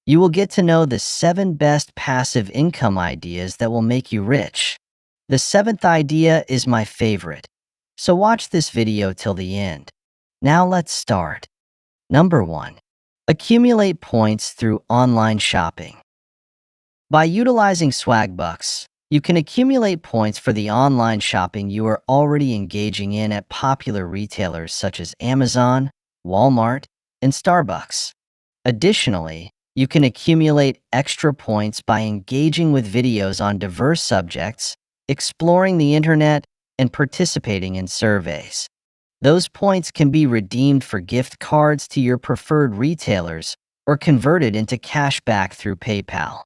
You will get to know the 7 best passive income ideas that will make you rich. The 7th idea is my favorite, so watch this video till the end. Now let's start. Number 1. Accumulate points through online shopping. By utilizing Swagbucks, you can accumulate points for the online shopping you are already engaging in at popular retailers such as Amazon, Walmart, and Starbucks. Additionally, you can accumulate extra points by engaging with videos on diverse subjects, exploring the internet, and participating in surveys. Those points can be redeemed for gift cards to your preferred retailers or converted into cash back through PayPal.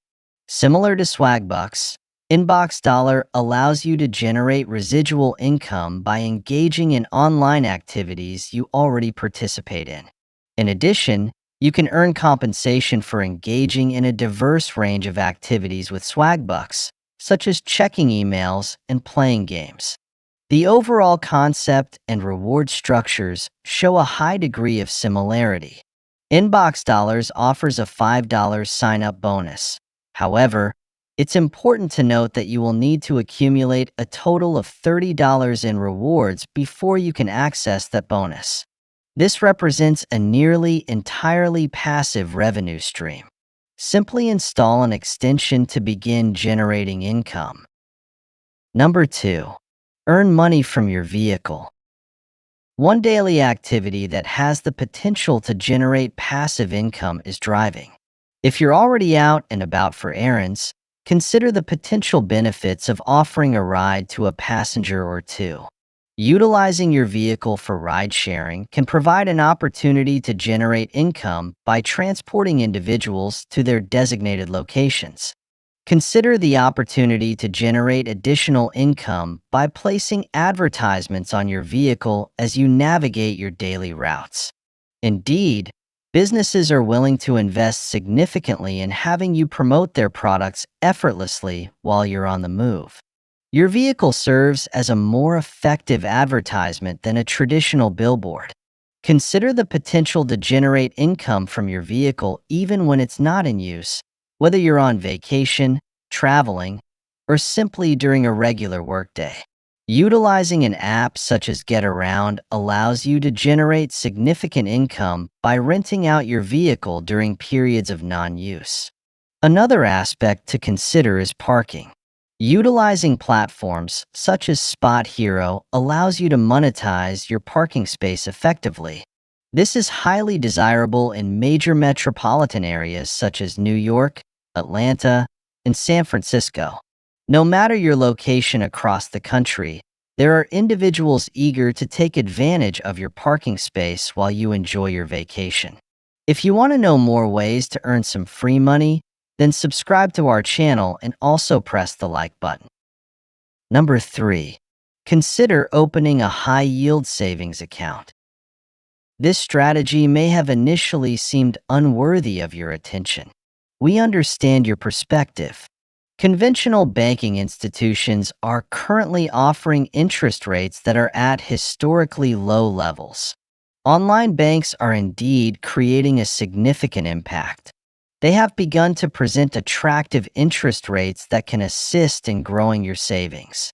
Similar to Swagbucks, Inbox Dollar allows you to generate residual income by engaging in online activities you already participate in. In addition, you can earn compensation for engaging in a diverse range of activities with Swagbucks, such as checking emails and playing games. The overall concept and reward structures show a high degree of similarity. Inbox Dollars offers a $5 sign-up bonus. However, it's important to note that you will need to accumulate a total of $30 in rewards before you can access that bonus. This represents a nearly entirely passive revenue stream. Simply install an extension to begin generating income. Number 2. Earn money from your vehicle. One daily activity that has the potential to generate passive income is driving. If you're already out and about for errands, consider the potential benefits of offering a ride to a passenger or two. Utilizing your vehicle for ride-sharing can provide an opportunity to generate income by transporting individuals to their designated locations. Consider the opportunity to generate additional income by placing advertisements on your vehicle as you navigate your daily routes. Indeed, businesses are willing to invest significantly in having you promote their products effortlessly while you're on the move. Your vehicle serves as a more effective advertisement than a traditional billboard. Consider the potential to generate income from your vehicle even when it's not in use, whether you're on vacation, traveling, or simply during a regular workday. Utilizing an app such as Get Around allows you to generate significant income by renting out your vehicle during periods of non-use. Another aspect to consider is parking. Utilizing platforms such as Spot Hero allows you to monetize your parking space effectively. This is highly desirable in major metropolitan areas such as New York, Atlanta, and San Francisco. No matter your location across the country, there are individuals eager to take advantage of your parking space while you enjoy your vacation. If you want to know more ways to earn some free money, then subscribe to our channel and also press the like button. Number 3. Consider opening a high-yield savings account. This strategy may have initially seemed unworthy of your attention. We understand your perspective. Conventional banking institutions are currently offering interest rates that are at historically low levels. Online banks are indeed creating a significant impact. They have begun to present attractive interest rates that can assist in growing your savings.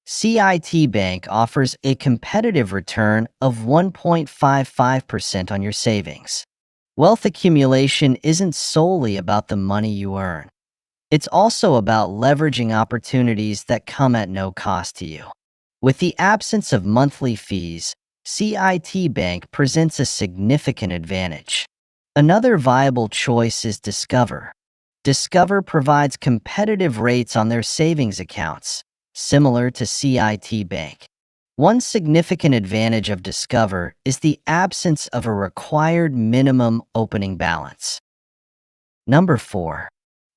CIT Bank offers a competitive return of 1.55% on your savings. Wealth accumulation isn't solely about the money you earn. It's also about leveraging opportunities that come at no cost to you. With the absence of monthly fees, CIT Bank presents a significant advantage. Another viable choice is Discover. Discover provides competitive rates on their savings accounts, similar to CIT Bank. One significant advantage of Discover is the absence of a required minimum opening balance. Number 4.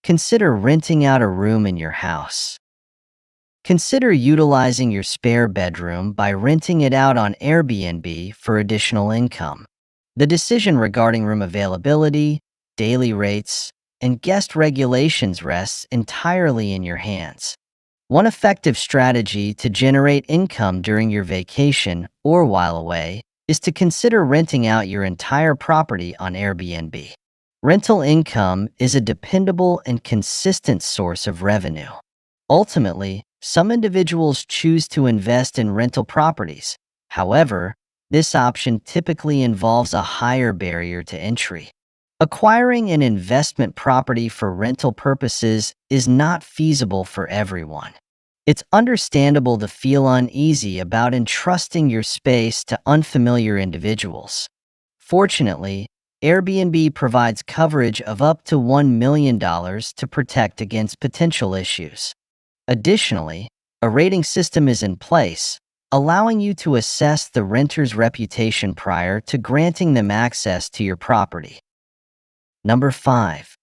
Consider renting out a room in your house. Consider utilizing your spare bedroom by renting it out on Airbnb for additional income. The decision regarding room availability, daily rates, and guest regulations rests entirely in your hands. One effective strategy to generate income during your vacation or while away is to consider renting out your entire property on Airbnb. Rental income is a dependable and consistent source of revenue. Ultimately, some individuals choose to invest in rental properties. However, this option typically involves a higher barrier to entry. Acquiring an investment property for rental purposes is not feasible for everyone. It's understandable to feel uneasy about entrusting your space to unfamiliar individuals. Fortunately, Airbnb provides coverage of up to $1 million to protect against potential issues. Additionally, a rating system is in place, allowing you to assess the renter's reputation prior to granting them access to your property. Number 5.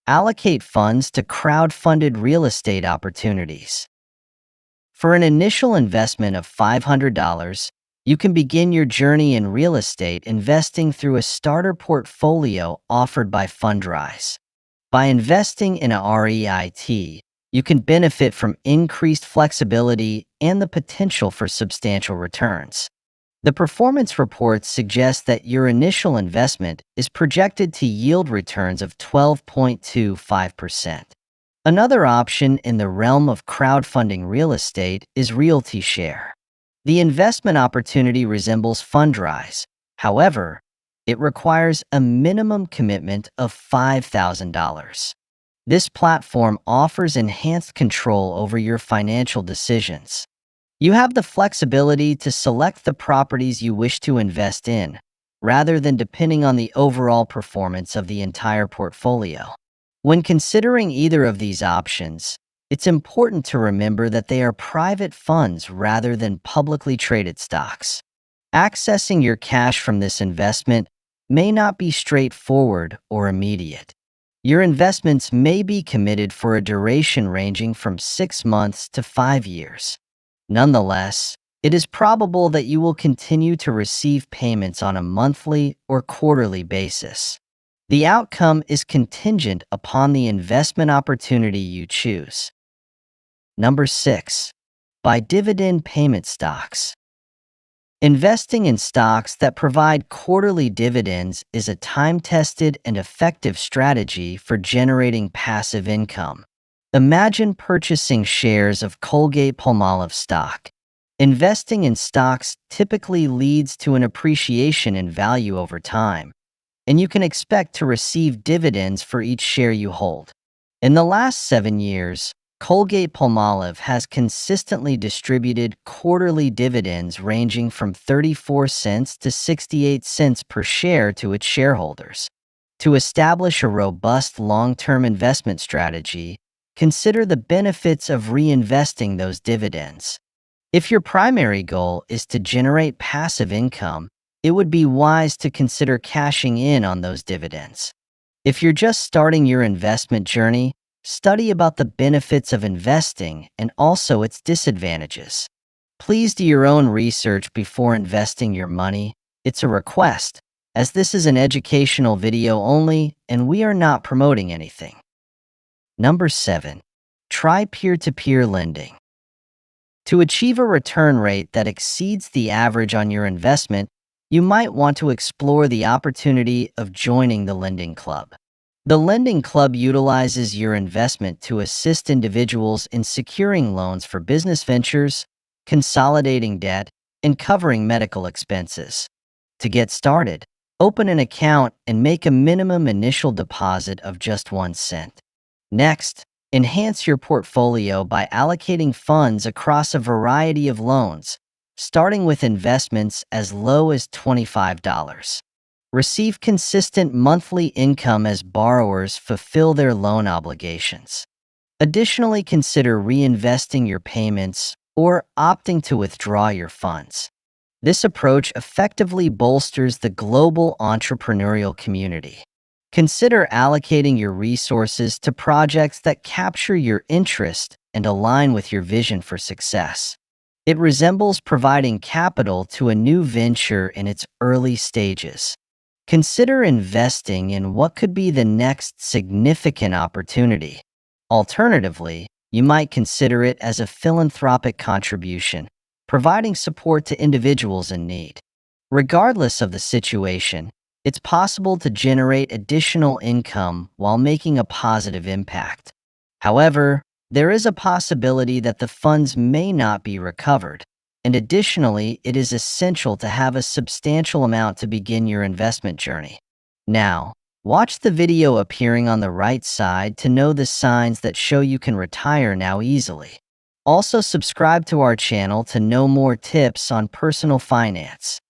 Allocate funds to crowdfunded real estate opportunities. For an initial investment of $500, you can begin your journey in real estate investing through a starter portfolio offered by Fundrise. By investing in a REIT, you can benefit from increased flexibility and the potential for substantial returns. The performance reports suggest that your initial investment is projected to yield returns of 12.25%. Another option in the realm of crowdfunding real estate is Realty Share. The investment opportunity resembles Fundrise. However, it requires a minimum commitment of $5,000. This platform offers enhanced control over your financial decisions. You have the flexibility to select the properties you wish to invest in, rather than depending on the overall performance of the entire portfolio. When considering either of these options, it's important to remember that they are private funds rather than publicly traded stocks. Accessing your cash from this investment may not be straightforward or immediate. Your investments may be committed for a duration ranging from 6 months to 5 years. Nonetheless, it is probable that you will continue to receive payments on a monthly or quarterly basis. The outcome is contingent upon the investment opportunity you choose. Number 6. Buy dividend payment stocks. Investing in stocks that provide quarterly dividends is a time-tested and effective strategy for generating passive income. Imagine purchasing shares of Colgate-Palmolive stock. Investing in stocks typically leads to an appreciation in value over time, and you can expect to receive dividends for each share you hold. In the last 7 years, Colgate-Palmolive has consistently distributed quarterly dividends ranging from 34 cents to 68 cents per share to its shareholders. To establish a robust long-term investment strategy, consider the benefits of reinvesting those dividends. If your primary goal is to generate passive income, it would be wise to consider cashing in on those dividends. If you're just starting your investment journey, study about the benefits of investing and also its disadvantages. Please do your own research before investing your money. It's a request, as this is an educational video only and we are not promoting anything. Number 7. Try peer-to-peer lending. To achieve a return rate that exceeds the average on your investment, you might want to explore the opportunity of joining the lending club. The lending club utilizes your investment to assist individuals in securing loans for business ventures, consolidating debt, and covering medical expenses. To get started, open an account and make a minimum initial deposit of just 1 cent. Next, enhance your portfolio by allocating funds across a variety of loans, starting with investments as low as $25. Receive consistent monthly income as borrowers fulfill their loan obligations. Additionally, consider reinvesting your payments or opting to withdraw your funds. This approach effectively bolsters the global entrepreneurial community. Consider allocating your resources to projects that capture your interest and align with your vision for success. It resembles providing capital to a new venture in its early stages. Consider investing in what could be the next significant opportunity. Alternatively, you might consider it as a philanthropic contribution, providing support to individuals in need. Regardless of the situation, It's possible to generate additional income while making a positive impact. However, there is a possibility that the funds may not be recovered. And additionally, it is essential to have a substantial amount to begin your investment journey. Now, watch the video appearing on the right side to know the signs that show you can retire now easily. Also, subscribe to our channel to know more tips on personal finance.